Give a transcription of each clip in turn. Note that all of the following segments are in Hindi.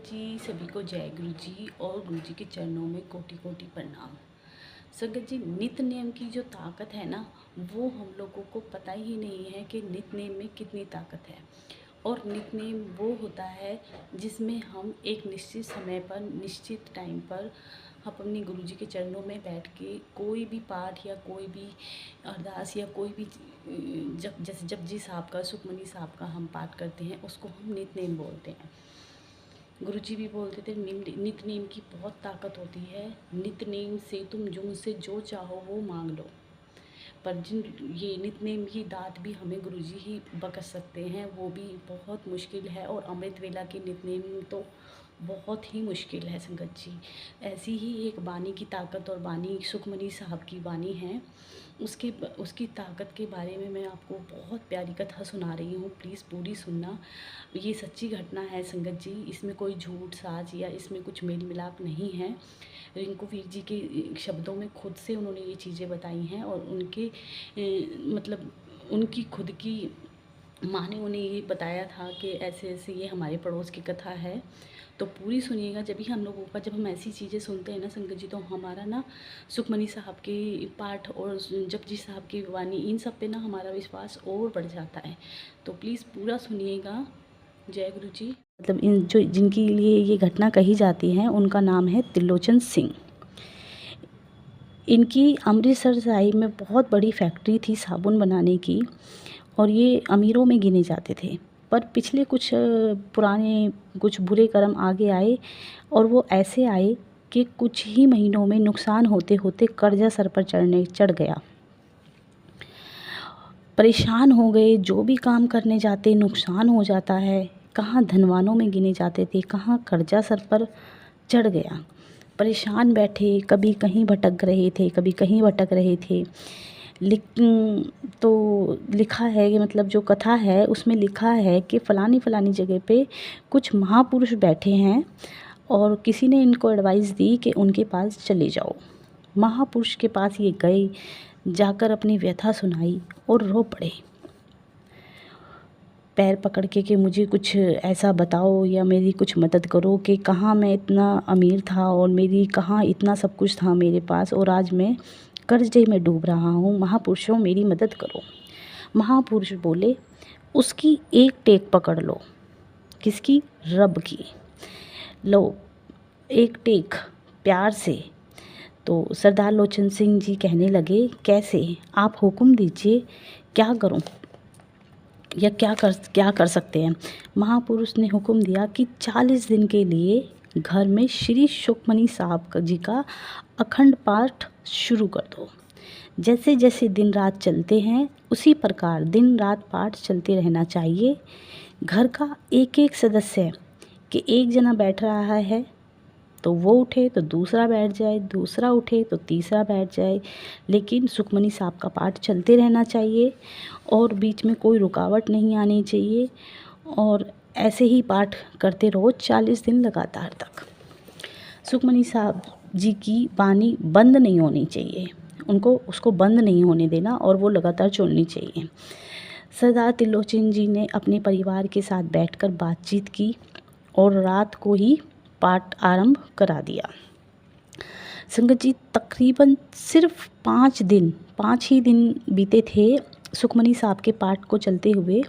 जी, सभी को जय गुरु जी और गुरु जी के चरणों में कोटि कोटि प्रणाम। संगत जी, नित नेम की जो ताकत है ना, वो हम लोगों को पता ही नहीं है कि नित नेम में कितनी ताकत है। और नित नेम वो होता है जिसमें हम एक निश्चित समय पर, निश्चित टाइम पर हम अपने गुरु जी के चरणों में बैठ के कोई भी पाठ या कोई भी अरदास या कोई भी जैसे जपजी साहब का, सुखमनी साहब का हम पाठ करते हैं, उसको हम नित नेम बोलते हैं। गुरुजी भी बोलते थे नित नेम की बहुत ताकत होती है। नित नेम से तुम जो मुझसे जो चाहो वो मांग लो। पर जिन ये नित नेम की दात भी हमें गुरुजी ही बख्श सकते हैं, वो भी बहुत मुश्किल है। और अमृत वेला के नित नेम तो बहुत ही मुश्किल है संगत जी। ऐसी ही एक बानी की ताकत और बानी सुखमनी साहब की बानी है, उसकी ताकत के बारे में मैं आपको बहुत प्यारी कथा सुना रही हूँ। प्लीज़ पूरी सुनना। ये सच्ची घटना है संगत जी, इसमें कोई झूठ साज या इसमें कुछ मेल मिलाप नहीं है। रिंकू वीर जी के शब्दों में खुद से उन्होंने ये चीज़ें बताई हैं और उनके मतलब उनकी खुद की माँ ने उन्हें ये बताया था कि ऐसे ऐसे ये हमारे पड़ोस की कथा है। तो पूरी सुनिएगा। जब हम ऐसी चीज़ें सुनते हैं ना संगत जी, तो हमारा ना सुखमनी साहब के पाठ और जपजी साहब की वाणी, इन सब पे ना हमारा विश्वास और बढ़ जाता है। तो प्लीज़ पूरा सुनिएगा। जय गुरु जी। मतलब इन जो जिनके लिए ये घटना कही जाती है, उनका नाम है त्रिलोचन सिंह। इनकी अमृतसर साहिब में बहुत बड़ी फैक्ट्री थी साबुन बनाने की, और ये अमीरों में गिने जाते थे। पर पिछले कुछ बुरे कर्म आगे आए, और वो ऐसे आए कि कुछ ही महीनों में नुकसान होते होते कर्जा सर पर चढ़ गया। परेशान हो गए। जो भी काम करने जाते नुकसान हो जाता है। कहाँ धनवानों में गिने जाते थे, कहाँ कर्जा सर पर चढ़ गया। परेशान बैठे, कभी कहीं भटक रहे थे, कभी कहीं भटक रहे थे। तो लिखा है कि मतलब जो कथा है उसमें लिखा है कि फ़लानी फ़लानी जगह पे कुछ महापुरुष बैठे हैं, और किसी ने इनको एडवाइस दी कि उनके पास चले जाओ। महापुरुष के पास ये गए, जाकर अपनी व्यथा सुनाई और रो पड़े, पैर पकड़ के कि मुझे कुछ ऐसा बताओ या मेरी कुछ मदद करो कि कहाँ मैं इतना अमीर था और मेरी कहाँ इतना सब कुछ था मेरे पास, और आज मैं कर्जे में डूब रहा हूँ। महापुरुषों मेरी मदद करो। महापुरुष बोले, उसकी एक टेक पकड़ लो। किसकी? रब की। लो एक टेक प्यार से। तो सरदार लोचन सिंह जी कहने लगे, कैसे? आप हुक्म दीजिए, क्या करूं या क्या कर सकते हैं? महापुरुष ने हुक्म दिया कि 40 दिन के लिए घर में श्री सुखमनी साहब जी का अखंड पाठ शुरू कर दो। जैसे जैसे दिन रात चलते हैं, उसी प्रकार दिन रात पाठ चलते रहना चाहिए। घर का एक एक सदस्य, कि एक जना बैठ रहा है तो वो उठे तो दूसरा बैठ जाए, दूसरा उठे तो तीसरा बैठ जाए, लेकिन सुखमनी साहब का पाठ चलते रहना चाहिए और बीच में कोई रुकावट नहीं आनी चाहिए। और ऐसे ही पाठ करते रहो 40 दिन लगातार तक। सुखमनी साहब जी की वाणी बंद नहीं होनी चाहिए, उसको बंद नहीं होने देना, और वो लगातार चलनी चाहिए। सरदार त्रिलोचन जी ने अपने परिवार के साथ बैठकर बातचीत की और रात को ही पाठ आरंभ करा दिया। संगत जी, तकरीबन सिर्फ 5 ही दिन बीते थे सुखमनी साहब के पाठ को चलते हुए,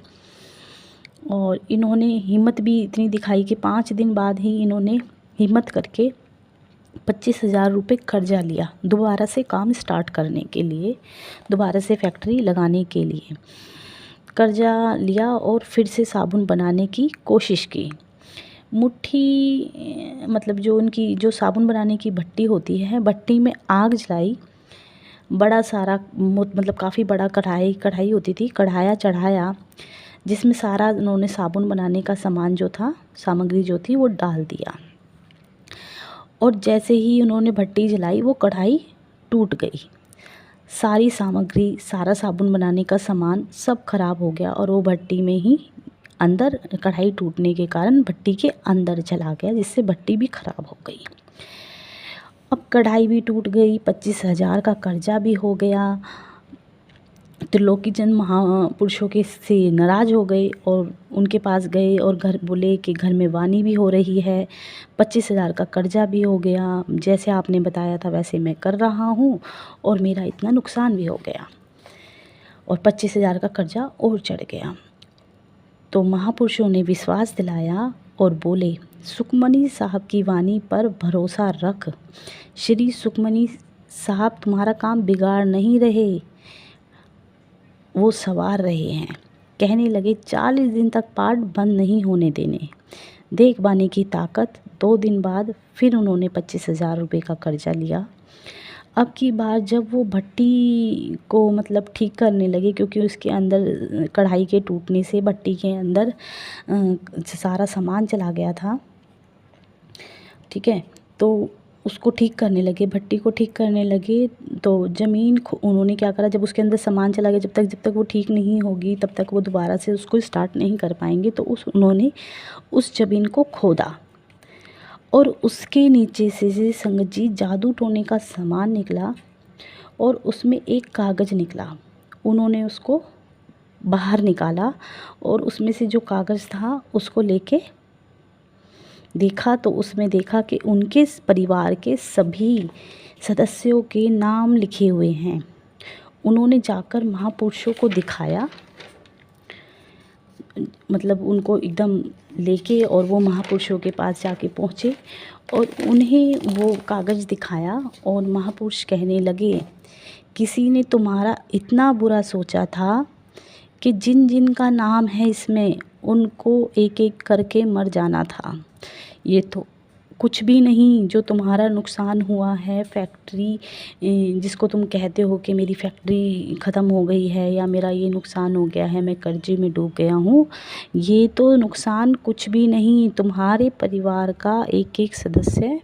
और इन्होंने हिम्मत भी इतनी दिखाई कि 5 दिन बाद ही इन्होंने हिम्मत करके 25,000 रुपये कर्जा लिया, दोबारा से काम स्टार्ट करने के लिए, दोबारा से फैक्ट्री लगाने के लिए कर्जा लिया और फिर से साबुन बनाने की कोशिश की। मतलब जो साबुन बनाने की भट्टी होती है, भट्टी में आग जलाई, बड़ा सारा मतलब काफ़ी बड़ा कढ़ाई होती थी, कढ़ाया चढ़ाया, जिसमें सारा उन्होंने साबुन बनाने का सामग्री जो थी वो डाल दिया। और जैसे ही उन्होंने भट्टी जलाई, वो कढ़ाई टूट गई। सारी सामग्री, सारा साबुन बनाने का सामान सब खराब हो गया, और वो भट्टी में ही अंदर, कढ़ाई टूटने के कारण भट्टी के अंदर चला गया, जिससे भट्टी भी खराब हो गई। अब कढ़ाई भी टूट गई, 25,000 का कर्जा भी हो गया, त्रिलोकीचंद महापुरुषों के से नाराज़ हो गए और उनके पास गए और घर बोले कि घर में वाणी भी हो रही है, 25,000 का कर्जा भी हो गया, जैसे आपने बताया था वैसे मैं कर रहा हूँ और मेरा इतना नुकसान भी हो गया और 25,000 का कर्जा और चढ़ गया। तो महापुरुषों ने विश्वास दिलाया और बोले, सुखमनी साहब की वाणी पर भरोसा रख, श्री सुखमनी साहब तुम्हारा काम बिगाड़ नहीं रहे, वो सवार रहे हैं। कहने लगे 40 दिन तक पाठ बंद नहीं होने देने, देख वाणी की ताकत। 2 दिन बाद फिर उन्होंने 25,000 रुपये का कर्जा लिया। अब की बार जब वो भट्टी को मतलब ठीक करने लगे, क्योंकि उसके अंदर कढ़ाई के टूटने से भट्टी के अंदर सारा सामान चला गया था, ठीक है। तो उसको ठीक करने लगे, भट्टी को ठीक करने लगे, तो ज़मीन उन्होंने क्या करा, जब उसके अंदर सामान चला गया, जब तक वो ठीक नहीं होगी तब तक वो दोबारा से उसको स्टार्ट नहीं कर पाएंगे। तो उन्होंने उस ज़मीन को खोदा और उसके नीचे से संगत जी जादू टोने का सामान निकला और उसमें एक कागज़ निकला। उन्होंने उसको बाहर निकाला और उसमें से जो कागज़ था उसको लेके देखा, तो उसमें देखा कि उनके परिवार के सभी सदस्यों के नाम लिखे हुए हैं। उन्होंने जाकर महापुरुषों को दिखाया, मतलब उनको एकदम लेके, और वो महापुरुषों के पास जाके पहुँचे और उन्हें वो कागज़ दिखाया और महापुरुष कहने लगे, किसी ने तुम्हारा इतना बुरा सोचा था कि जिन जिन का नाम है इसमें उनको एक एक करके मर जाना था। ये तो कुछ भी नहीं जो तुम्हारा नुकसान हुआ है, फैक्ट्री जिसको तुम कहते हो कि मेरी फैक्ट्री ख़त्म हो गई है या मेरा ये नुकसान हो गया है, मैं कर्जे में डूब गया हूँ, ये तो नुकसान कुछ भी नहीं, तुम्हारे परिवार का एक एक सदस्य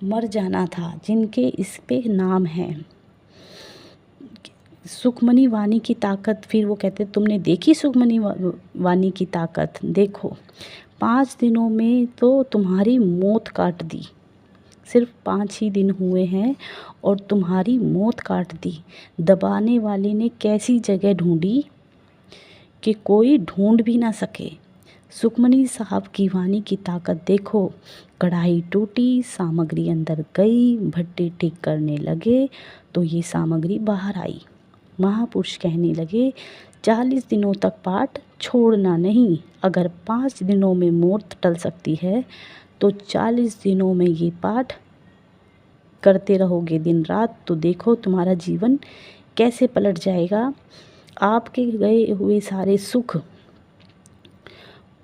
मर जाना था जिनके इस पे नाम है। सुखमनी वाणी की ताकत, फिर वो कहते तुमने देखी सुखमनी वाणी की ताकत, देखो 5 दिनों में तो तुम्हारी मौत काट दी, सिर्फ 5 ही दिन हुए हैं और तुम्हारी मौत काट दी। दबाने वाले ने कैसी जगह ढूंढी कि कोई ढूंढ भी ना सके। सुखमनी साहब की वाणी की ताकत देखो, कढ़ाई टूटी, सामग्री अंदर गई, भट्टी ठीक करने लगे तो ये सामग्री बाहर आई। महापुरुष कहने लगे 40 दिनों तक पाठ छोड़ना नहीं, अगर 5 दिनों में मौत टल सकती है तो 40 दिनों में ये पाठ करते रहोगे दिन रात, तो देखो तुम्हारा जीवन कैसे पलट जाएगा। आपके गए हुए सारे सुख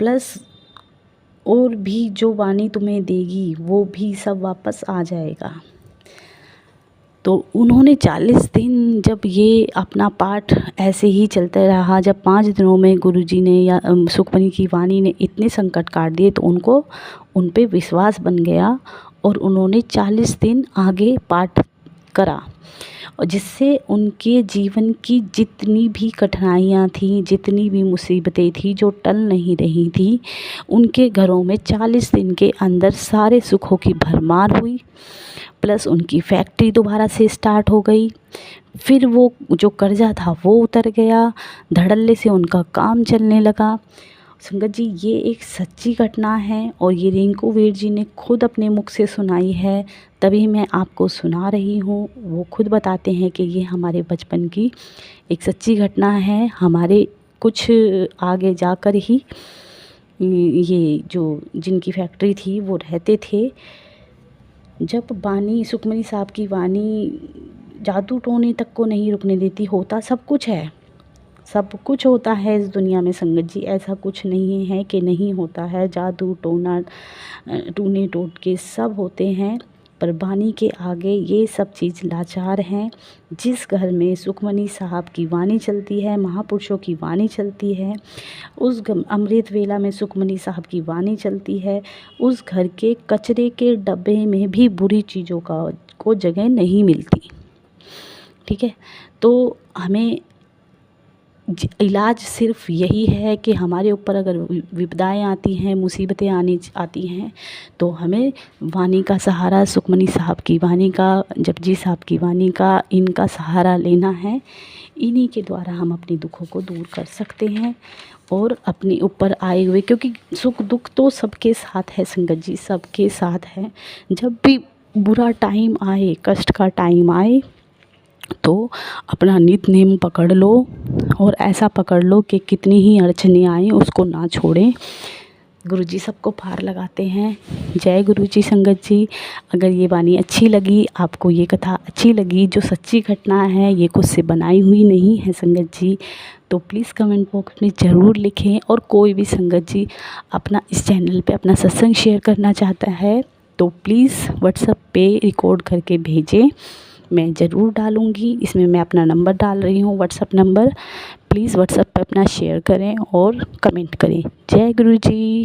प्लस और भी जो वाणी तुम्हें देगी वो भी सब वापस आ जाएगा। तो उन्होंने 40 दिन जब ये अपना पाठ ऐसे ही चलता रहा, जब 5 दिनों में गुरुजी ने या सुखमनी की वाणी ने इतने संकट काट दिए तो उनको उन पे विश्वास बन गया और उन्होंने 40 दिन आगे पाठ करा, और जिससे उनके जीवन की जितनी भी कठिनाइयाँ थीं, जितनी भी मुसीबतें थीं जो टल नहीं रही थी, उनके घरों में 40 दिन के अंदर सारे सुखों की भरमार हुई, प्लस उनकी फैक्ट्री दोबारा से स्टार्ट हो गई। फिर वो जो कर्जा था वो उतर गया, धड़ल्ले से उनका काम चलने लगा। संगत जी, ये एक सच्ची घटना है और ये रिंकू वीर जी ने खुद अपने मुख से सुनाई है, तभी मैं आपको सुना रही हूँ। वो खुद बताते हैं कि ये हमारे बचपन की एक सच्ची घटना है। हमारे कुछ आगे जाकर ही ये जो जिनकी फैक्ट्री थी वो रहते थे। जब वाणी सुखमनी साहब की वाणी जादू टोने तक को नहीं रुकने देती, होता सब कुछ है, सब कुछ होता है इस दुनिया में संगत जी, ऐसा कुछ नहीं है कि नहीं होता है। जादू टोना टूने टोटके सब होते हैं, पर वाणी के आगे ये सब चीज़ लाचार हैं। जिस घर में सुखमनी साहब की वाणी चलती है, महापुरुषों की वाणी चलती है, उस अमृत वेला में सुखमनी साहब की वाणी चलती है, उस घर के कचरे के डब्बे में भी बुरी चीज़ों को जगह नहीं मिलती। ठीक है, तो हमें इलाज सिर्फ यही है कि हमारे ऊपर अगर विपदाएं आती हैं, मुसीबतें आती हैं, तो हमें वाणी का सहारा, सुखमनी साहब की वाणी का, जपजी साहब की वाणी का, इनका सहारा लेना है। इन्हीं के द्वारा हम अपने दुखों को दूर कर सकते हैं और अपने ऊपर आए हुए, क्योंकि सुख दुख तो सबके साथ है संगत जी, सबके साथ है। जब भी बुरा टाइम आए, कष्ट का टाइम आए, तो अपना नित नेम पकड़ लो और ऐसा पकड़ लो कि कितनी ही अड़चने आए उसको ना छोड़ें। गुरुजी सबको पार लगाते हैं। जय गुरुजी संगत जी। अगर ये वाणी अच्छी लगी, आपको ये कथा अच्छी लगी, जो सच्ची घटना है, ये खुद से बनाई हुई नहीं है संगत जी, तो प्लीज़ कमेंट बॉक्स में ज़रूर लिखें। और कोई भी संगत जी अपना इस चैनल पे अपना सत्संग शेयर करना चाहता है तो प्लीज़ व्हाट्सएप पे रिकॉर्ड करके भेजें, मैं ज़रूर डालूँगी। इसमें मैं अपना नंबर डाल रही हूँ, व्हाट्सएप नंबर। प्लीज़ व्हाट्सएप पे अपना शेयर करें और कमेंट करें। जय गुरु जी।